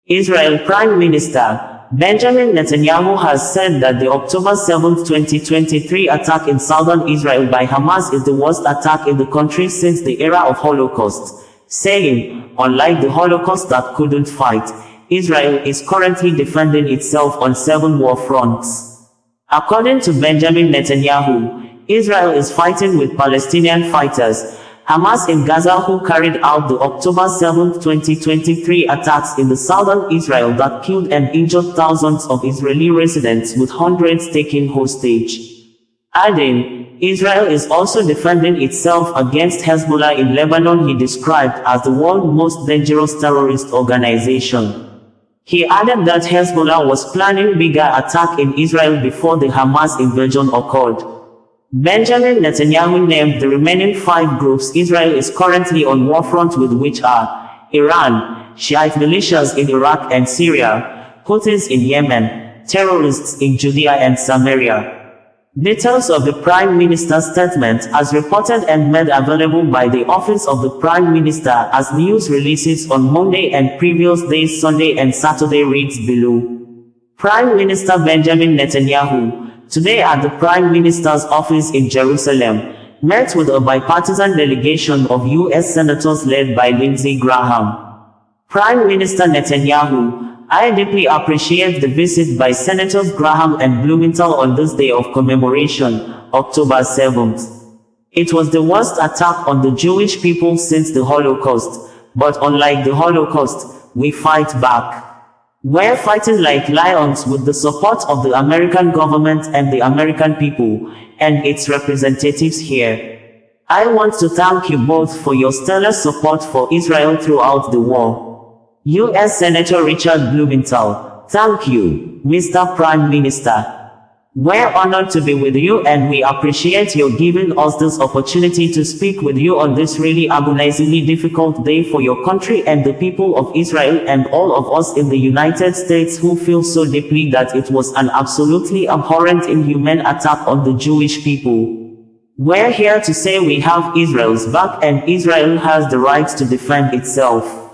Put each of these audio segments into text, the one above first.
Israel Prime Minister Benjamin Netanyahu has said that the October 7, 2023 attack in southern Israel by Hamas is the worst attack in the country since the era of Holocaust, saying, unlike the Holocaust that couldn't fight, Israel is currently defending itself on 7 war fronts. According to Benjamin Netanyahu, Israel is fighting with Palestinian fighters, Hamas in Gaza, who carried out the October 7, 2023 attacks in the southern Israel that killed and injured thousands of Israeli residents with hundreds taken hostage. Adding, Israel is also defending itself against Hezbollah in Lebanon, he described as the world's most dangerous terrorist organization. He added that Hezbollah was planning bigger attack in Israel before the Hamas invasion occurred. Benjamin Netanyahu named the remaining 5 groups Israel is currently on war front with, which are Iran, Shiite militias in Iraq and Syria, Houthis in Yemen, terrorists in Judea and Samaria. Details of the Prime Minister's statement as reported and made available by the Office of the Prime Minister as news releases on Monday and previous days Sunday and Saturday reads below. Prime Minister Benjamin Netanyahu, today at the Prime Minister's office in Jerusalem, met with a bipartisan delegation of U.S. senators led by Lindsey Graham. Prime Minister Netanyahu, I deeply appreciate the visit by Senators Graham and Blumenthal on this day of commemoration, October 7th. It was the worst attack on the Jewish people since the Holocaust, but unlike the Holocaust, we fight back. We're fighting like lions with the support of the American government and the American people, and its representatives here. I want to thank you both for your stellar support for Israel throughout the war. U.S. Senator Richard Blumenthal, thank you, Mr. Prime Minister. We're honored to be with you and we appreciate your giving us this opportunity to speak with you on this really agonizingly difficult day for your country and the people of Israel and all of us in the United States who feel so deeply that it was an absolutely abhorrent, inhuman attack on the Jewish people. We're here to say we have Israel's back and Israel has the right to defend itself.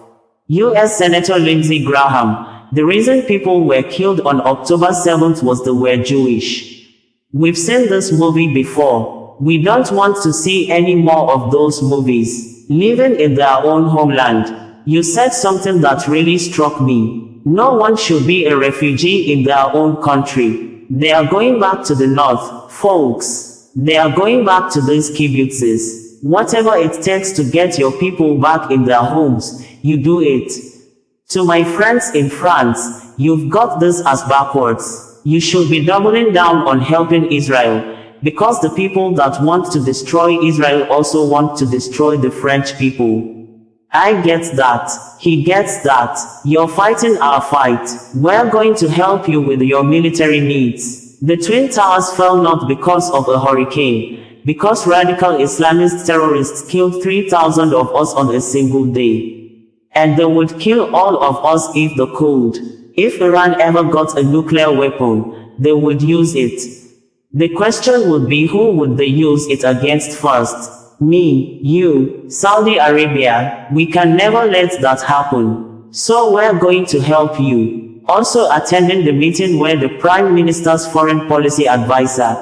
U.S. Senator Lindsey Graham, the reason people were killed on October 7th was they were Jewish. We've seen this movie before. We don't want to see any more of those movies. Living in their own homeland. You said something that really struck me. No one should be a refugee in their own country. They are going back to the north, folks. They are going back to these kibbutzes. Whatever it takes to get your people back in their homes, you do it. To my friends in France, you've got this as backwards. You should be doubling down on helping Israel, because the people that want to destroy Israel also want to destroy the French people. I get that. He gets that. You're fighting our fight. We're going to help you with your military needs. The Twin Towers fell not because of a hurricane, because radical Islamist terrorists killed 3,000 of us on a single day. And they would kill all of us if they could. If Iran ever got a nuclear weapon, they would use it. The question would be, who would they use it against first? Me, you, Saudi Arabia. We can never let that happen. So we're going to help you. Also attending the meeting were the Prime Minister's foreign policy advisor,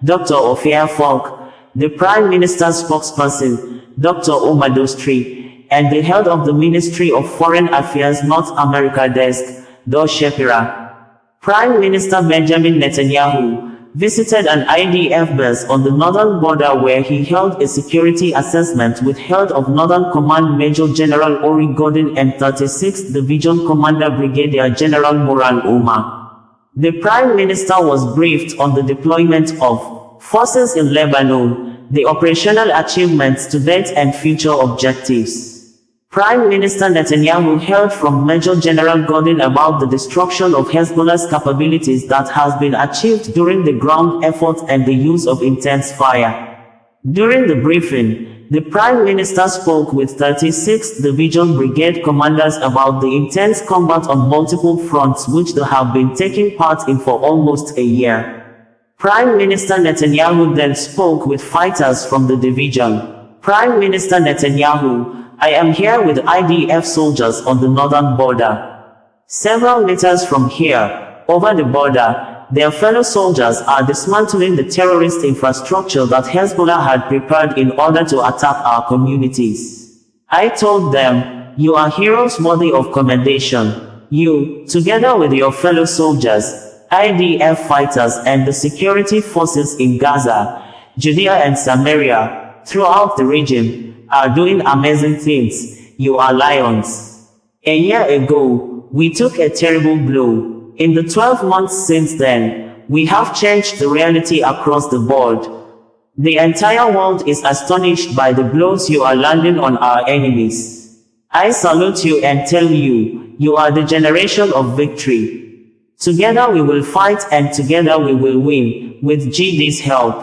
Dr. Ophir Falk, the Prime Minister's spokesperson, Dr. Omar Dostri, and the head of the Ministry of Foreign Affairs North America desk, Dor Shapira. Prime Minister Benjamin Netanyahu visited an IDF base on the northern border where he held a security assessment with head of Northern Command Major General Ori Gordon and 36th Division Commander Brigadier General Moran Omar. The Prime Minister was briefed on the deployment of forces in Lebanon, the operational achievements to date and future objectives. Prime Minister Netanyahu heard from Major General Gordon about the destruction of Hezbollah's capabilities that has been achieved during the ground effort and the use of intense fire. During the briefing, the Prime Minister spoke with 36th Division Brigade commanders about the intense combat on multiple fronts which they have been taking part in for almost a year. Prime Minister Netanyahu then spoke with fighters from the division. Prime Minister Netanyahu, I am here with IDF soldiers on the northern border. Several meters from here, over the border, their fellow soldiers are dismantling the terrorist infrastructure that Hezbollah had prepared in order to attack our communities. I told them, "You are heroes worthy of commendation. You, together with your fellow soldiers, IDF fighters and the security forces in Gaza, Judea and Samaria, throughout the region, are doing amazing things. You are lions." A year ago, we took a terrible blow. In the 12 months since then, we have changed the reality across the board. The entire world is astonished by the blows you are landing on our enemies. I salute you and tell you, you are the generation of victory. Together we will fight and together we will win, with GD's help.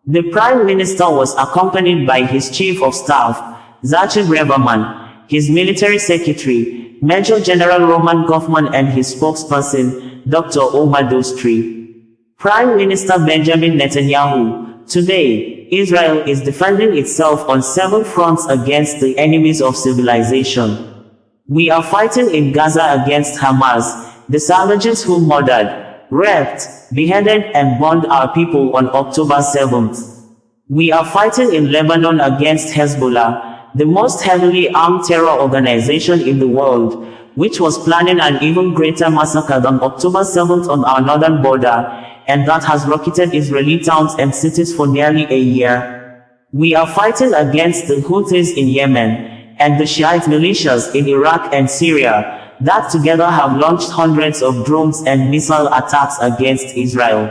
The Prime Minister was accompanied by his Chief of Staff, Zachary Breverman, his Military Secretary, Major General Roman Goffman and his spokesperson, Dr. Omar Dostri. Prime Minister Benjamin Netanyahu, today, Israel is defending itself on 7 fronts against the enemies of civilization. We are fighting in Gaza against Hamas, the savages who murdered, raped, beheaded and burned our people on October 7th. We are fighting in Lebanon against Hezbollah, the most heavily armed terror organization in the world, which was planning an even greater massacre than October 7th on our northern border, and that has rocketed Israeli towns and cities for nearly a year. We are fighting against the Houthis in Yemen, and the Shiite militias in Iraq and Syria, that together have launched hundreds of drones and missile attacks against Israel.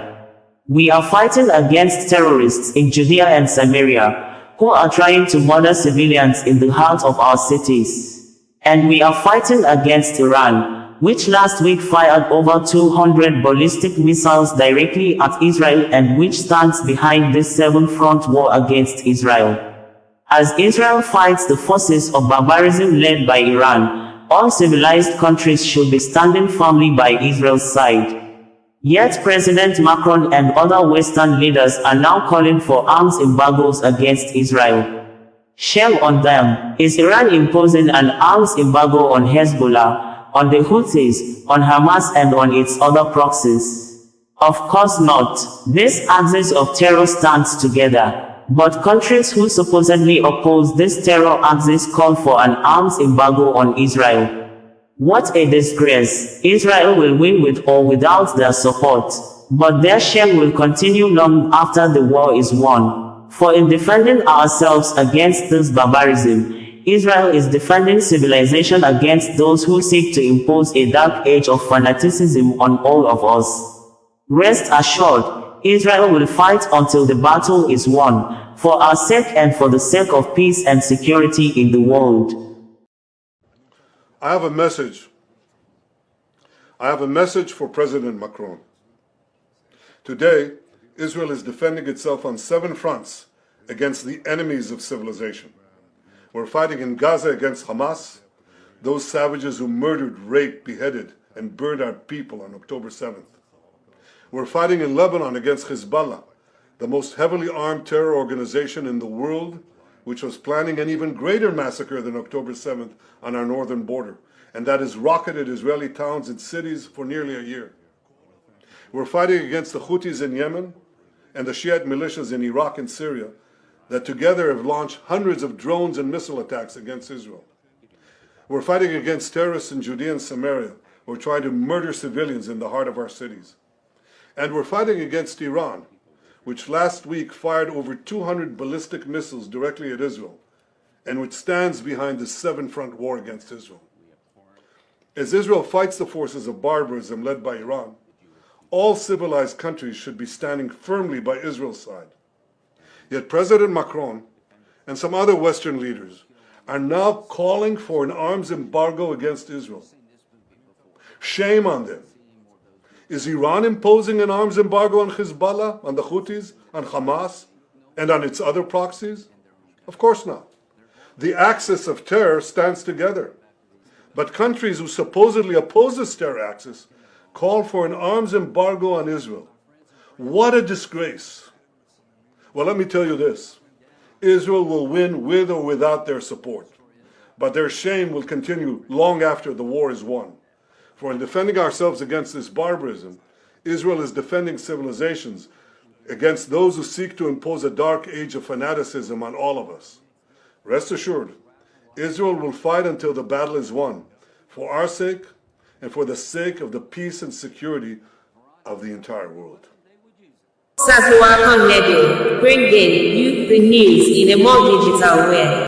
We are fighting against terrorists in Judea and Samaria, who are trying to murder civilians in the heart of our cities. And we are fighting against Iran, which last week fired over 200 ballistic missiles directly at Israel and which stands behind this 7-front war against Israel. As Israel fights the forces of barbarism led by Iran, all civilized countries should be standing firmly by Israel's side. Yet President Macron and other Western leaders are now calling for arms embargoes against Israel. Shame on them. Is Iran imposing an arms embargo on Hezbollah, on the Houthis, on Hamas and on its other proxies? Of course not. This axis of terror stands together. But countries who supposedly oppose this terror axis call for an arms embargo on Israel. What a disgrace. Israel will win with or without their support. But their shame will continue long after the war is won. For in defending ourselves against this barbarism, Israel is defending civilization against those who seek to impose a dark age of fanaticism on all of us. Rest assured, Israel will fight until the battle is won, for our sake and for the sake of peace and security in the world. I have a message. I have a message for President Macron. Today, Israel is defending itself on 7 fronts against the enemies of civilization. We're fighting in Gaza against Hamas, those savages who murdered, raped, beheaded, and burned our people on October 7th. We're fighting in Lebanon against Hezbollah, the most heavily armed terror organization in the world, which was planning an even greater massacre than October 7th on our northern border, and that has rocketed Israeli towns and cities for nearly a year. We're fighting against the Houthis in Yemen and the Shiite militias in Iraq and Syria that together have launched hundreds of drones and missile attacks against Israel. We're fighting against terrorists in Judea and Samaria who are trying to murder civilians in the heart of our cities. And we're fighting against Iran, which last week fired over 200 ballistic missiles directly at Israel, and which stands behind the 7-front war against Israel. As Israel fights the forces of barbarism led by Iran, all civilized countries should be standing firmly by Israel's side. Yet President Macron and some other Western leaders are now calling for an arms embargo against Israel. Shame on them. Is Iran imposing an arms embargo on Hezbollah, on the Houthis, on Hamas, and on its other proxies? Of course not. The axis of terror stands together. But countries who supposedly oppose this terror axis call for an arms embargo on Israel. What a disgrace. Well, let me tell you this. Israel will win with or without their support. But their shame will continue long after the war is won. For in defending ourselves against this barbarism, Israel is defending civilizations against those who seek to impose a dark age of fanaticism on all of us. Rest assured, Israel will fight until the battle is won, for our sake and for the sake of the peace and security of the entire world. Sazua Connedo, bringing you the news in a more digital way.